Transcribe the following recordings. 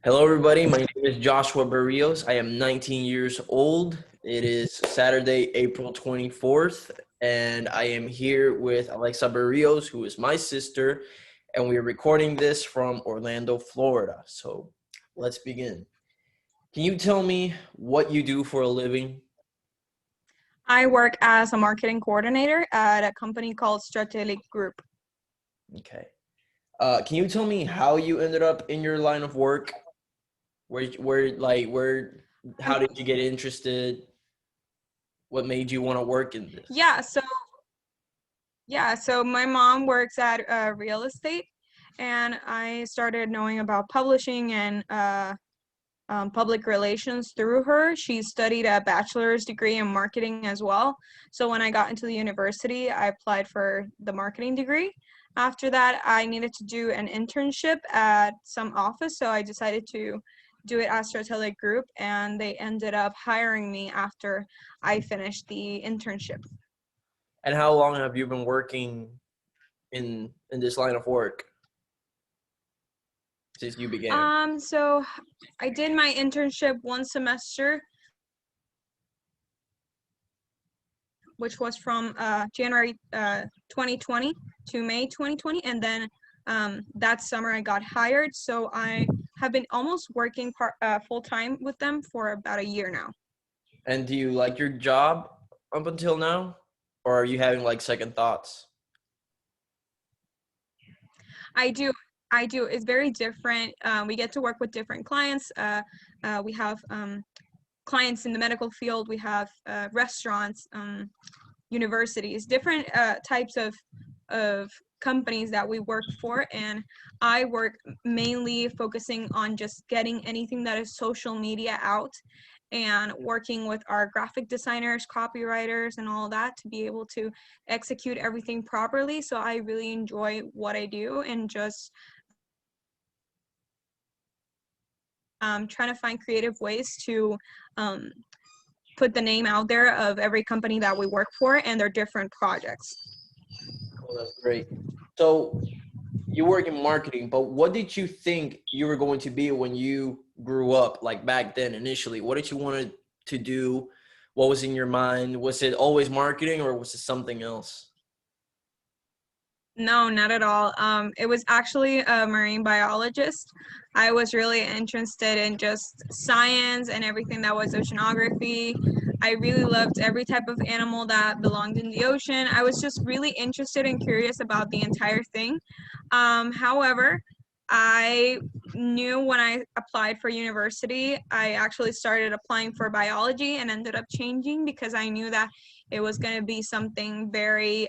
Hello, everybody. My name is Joshua Barrios. I am 19 years old. It is Saturday, April 24th, and I am here with Alexa Barrios, who is my sister, and we are recording this from Orlando, Florida. So let's begin. Can you tell me what you do for a living? I work as a marketing coordinator at a company called Strategic Group. Okay. Can you tell me how you ended up in your line of work? How Um, did you get interested? What made you want to work in this? yeah, so so my mom works at real estate, and I started knowing about publishing and public relations through her. She studied a bachelor's degree in marketing as well. So when I got into the university, I applied for the marketing degree. After that, I needed to do an internship at some office, so I decided to do it at Strategic Group, and they ended up hiring me after I finished the internship. And how long have you been working in this line of work since you began? So I did my internship one semester, which was from January 2020 to May 2020, and then that summer I got hired. So I have been almost working full time with them for about a year now. And do you like your job up until now, or are you having like second thoughts? I do. I do. It's very different. We get to work with different clients. We have clients in the medical field. We have restaurants, universities, different types of companies that we work for, and I work mainly focusing on just getting anything that is social media out and working with our graphic designers, copywriters, and all that to be able to execute everything properly. So I really enjoy what I do, and just trying to find creative ways to um, put the name out there of every company that we work for and their different projects. Cool, that's great. So you work in marketing, but what did you think you were going to be when you grew up, like back then initially? What did you want to do? What was in your mind? Was it always marketing or was it something else? No, not at all. It was actually a marine biologist. I was really interested in just science and everything that was oceanography. I really loved every type of animal that belonged in the ocean. I was just really interested and curious about the entire thing. However, I knew when I applied for university, I actually started applying for biology and ended up changing because I knew that it was going to be something very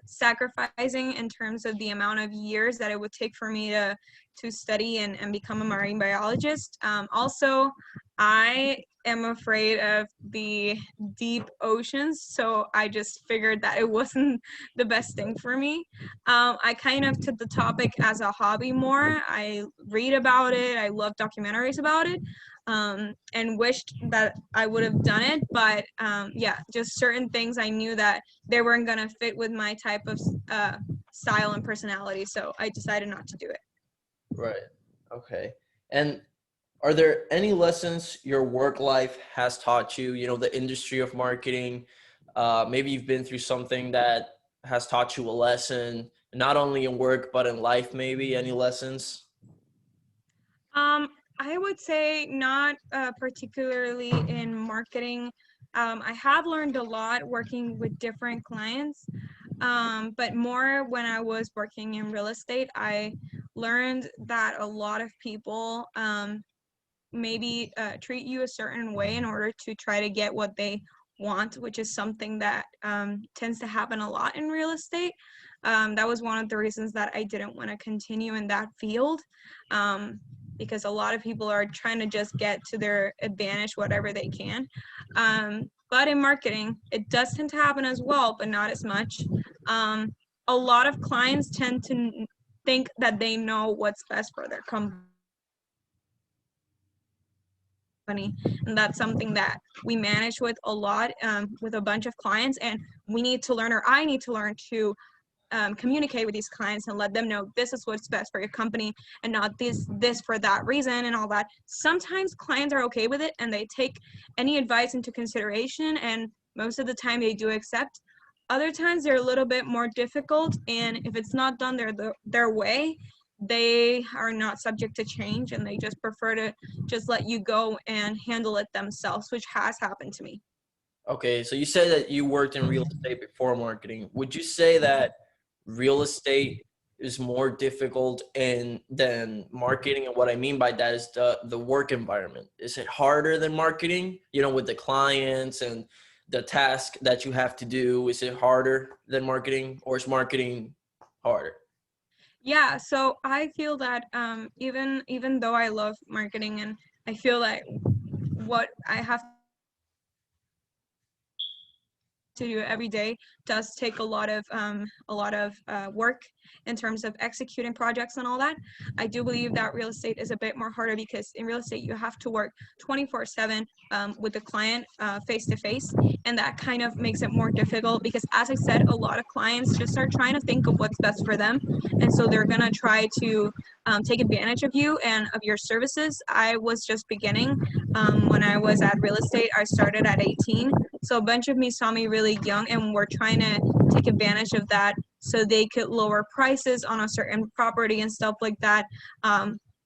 sacrificing in terms of the amount of years that it would take for me to study and become a marine biologist. Also, I am afraid of the deep oceans, so I just figured that it wasn't the best thing for me. I kind of took the topic as a hobby more. I read about it, I love documentaries about it, and wished that I would have done it. But yeah, just certain things I knew that they weren't gonna fit with my type of style and personality, so I decided not to do it. Right. Okay. And are there any lessons your work life has taught you? You know, the industry of marketing. Maybe you've been through something that has taught you a lesson, not only in work but in life. Maybe any lessons? Um, I would say not particularly in marketing. I have learned a lot working with different clients, but more when I was working in real estate. I learned that a lot of people maybe treat you a certain way in order to try to get what they want, which is something that tends to happen a lot in real estate. That was one of the reasons that I didn't want to continue in that field, because a lot of people are trying to just get to their advantage whatever they can. But in marketing, it does tend to happen as well, but not as much. A lot of clients tend to think that they know what's best for their company, and that's something that we manage with a lot, with a bunch of clients, and we need to learn, or I need to learn, to communicate with these clients and let them know this is what's best for your company and not this for that reason and all that. Sometimes clients are okay with it and they take any advice into consideration, and most of the time they do accept. Other times they're a little bit more difficult, and if it's not done their way, they are not subject to change and they just prefer to just let you go and handle it themselves, which has happened to me. Okay, so you said that you worked in real estate before marketing. Would you say that real estate is more difficult than marketing? And what I mean by that is the work environment. Is it harder than marketing? You know, with the clients and the task that you have to do, is it harder than marketing, or is marketing harder? Yeah, so I feel that even though I love marketing and I feel that what I have to do every day does take a lot of work in terms of executing projects and all that. I do believe that real estate is a bit more harder because in real estate you have to work 24/7 with the client face to face, and that kind of makes it more difficult because, as I said, a lot of clients just are trying to think of what's best for them, and so they're gonna try to take advantage of you and of your services. I was just beginning when I was at real estate. I started at 18, so a bunch of me saw me really young and were trying to take advantage of that so they could lower prices on a certain property and stuff like that.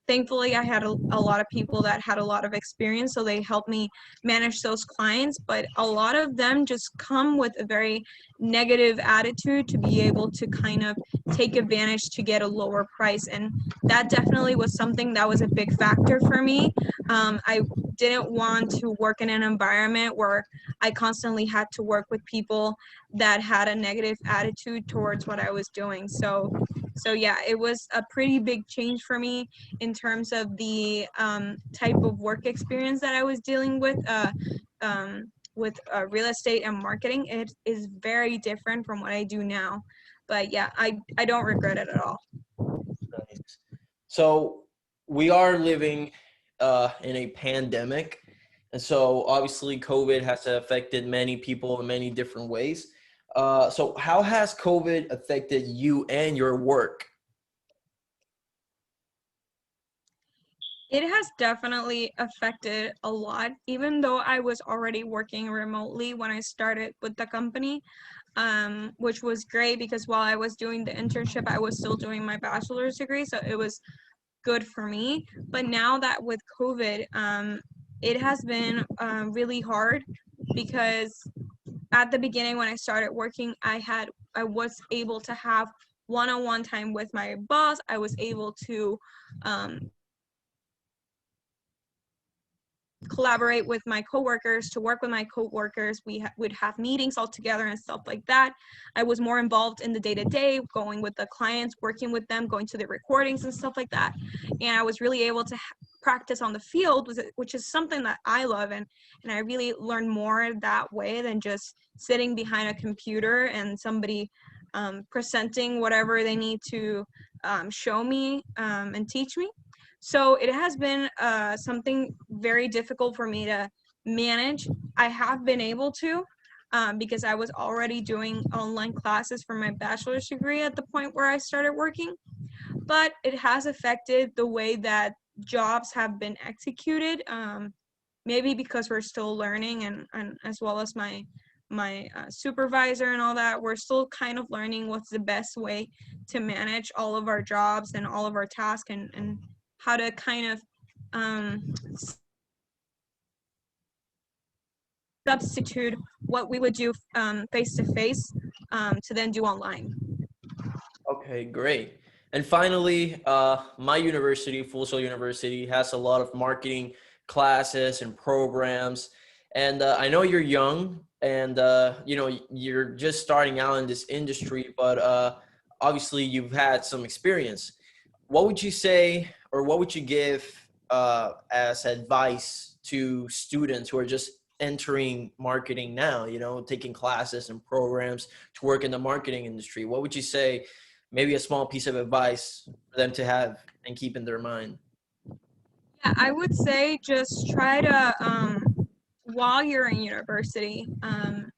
Thankfully, I had a lot of people that had a lot of experience, so they helped me manage those clients. But a lot of them just come with a very negative attitude to be able to kind of take advantage to get a lower price. And that definitely was something that was a big factor for me. I didn't want to work in an environment where I constantly had to work with people that had a negative attitude towards what I was doing. So yeah, it was a pretty big change for me in terms of the type of work experience that I was dealing with real estate and marketing. It is very different from what I do now. But yeah, I don't regret it at all. Nice. So we are living in a pandemic, and so obviously COVID has affected many people in many different ways. So how has COVID affected you and your work? It has definitely affected a lot, even though I was already working remotely when I started with the company, which was great because while I was doing the internship, I was still doing my bachelor's degree, so it was good for me. But now that with COVID, it has been really hard because at the beginning when I started working, I was able to have one-on-one time with my boss. I was able to um, collaborate with my coworkers, to work with my coworkers. Would have meetings all together and stuff like that. I was more involved in the day-to-day, going with the clients, working with them, going to the recordings and stuff like that. And I was really able to practice on the field, which is something that I love, and I really learned more that way than just sitting behind a computer and somebody presenting whatever they need to show me and teach me. So it has been something very difficult for me to manage. I have been able to because I was already doing online classes for my bachelor's degree at the point where I started working, but it has affected the way that jobs have been executed. Maybe because we're still learning, and as well as my supervisor and all that, we're still kind of learning what's the best way to manage all of our jobs and all of our tasks, and how to kind of substitute what we would do face to face to then do online. Okay, great. And finally, my university, Full Sail University, has a lot of marketing classes and programs. And I know you're young, and you know you're just starting out in this industry, but obviously you've had some experience. What would you say, or what would you give as advice to students who are just entering marketing now? You know, taking classes and programs to work in the marketing industry. What would you say? Maybe a small piece of advice for them to have and keep in their mind. Yeah, I would say just try to while you're in university,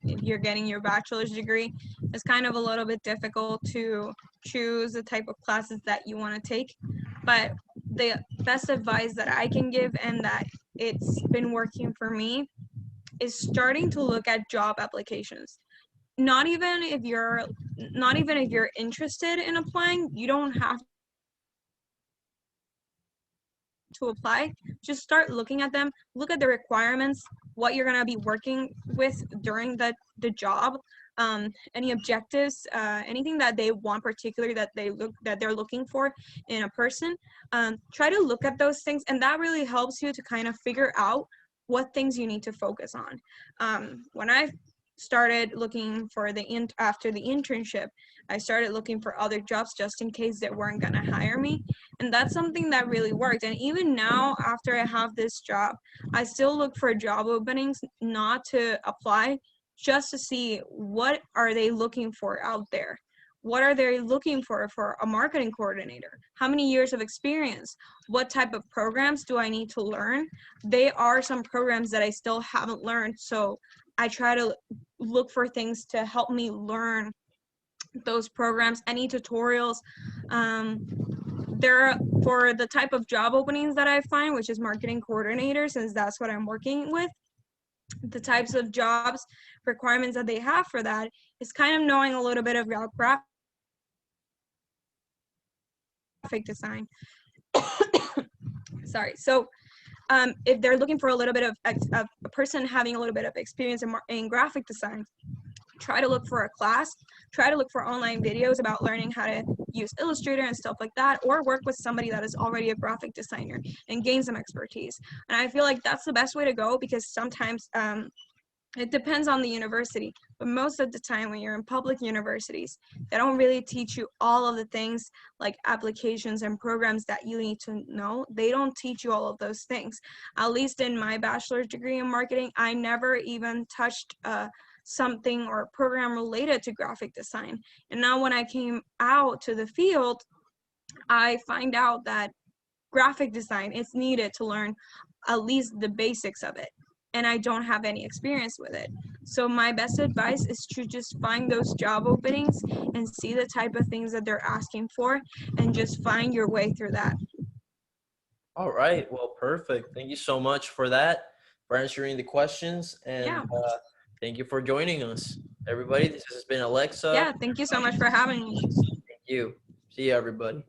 if you're getting your bachelor's degree, it's kind of a little bit difficult to choose the type of classes that you want to take. But the best advice that I can give, and that it's been working for me, is starting to look at job applications. Not even if you're interested in applying, you don't have to apply. Just start looking at them, look at the requirements, what you're going to be working with during the job, any objectives, anything that they want particularly that they're looking for in a person. Try to look at those things, and that really helps you to kind of figure out what things you need to focus on. When I started looking for after the internship, I started looking for other jobs just in case they weren't going to hire me, and that's something that really worked. And even now, after I have this job, I still look for job openings, not to apply, just to see what are they looking for out there. What are they looking for a marketing coordinator? How many years of experience? What type of programs do I need to learn? They are some programs that I still haven't learned, so I try to look for things to help me learn those programs, any tutorials. There, for the type of job openings that I find, which is marketing coordinator, since that's what I'm working with, the types of jobs requirements that they have for that is kind of knowing a little bit of graphic design. Sorry. So if they're looking for a little bit of a person having a little bit of experience in graphic design, try to look for a class, try to look for online videos about learning how to use Illustrator and stuff like that, or work with somebody that is already a graphic designer and gain some expertise. And I feel like that's the best way to go, because sometimes it depends on the university, but most of the time when you're in public universities, they don't really teach you all of the things like applications and programs that you need to know. They don't teach you all of those things. At least in my bachelor's degree in marketing, I never even touched something or a program related to graphic design. And now when I came out to the field, I find out that graphic design is needed to learn at least the basics of it, and I don't have any experience with it. So my best advice is to just find those job openings and see the type of things that they're asking for, and just find your way through that. All right. Well, perfect. Thank you so much for that, for answering the questions, and Yeah. thank you for joining us, everybody. This has been Alexa. Yeah, thank you so much for having me. Thank you. See you, everybody.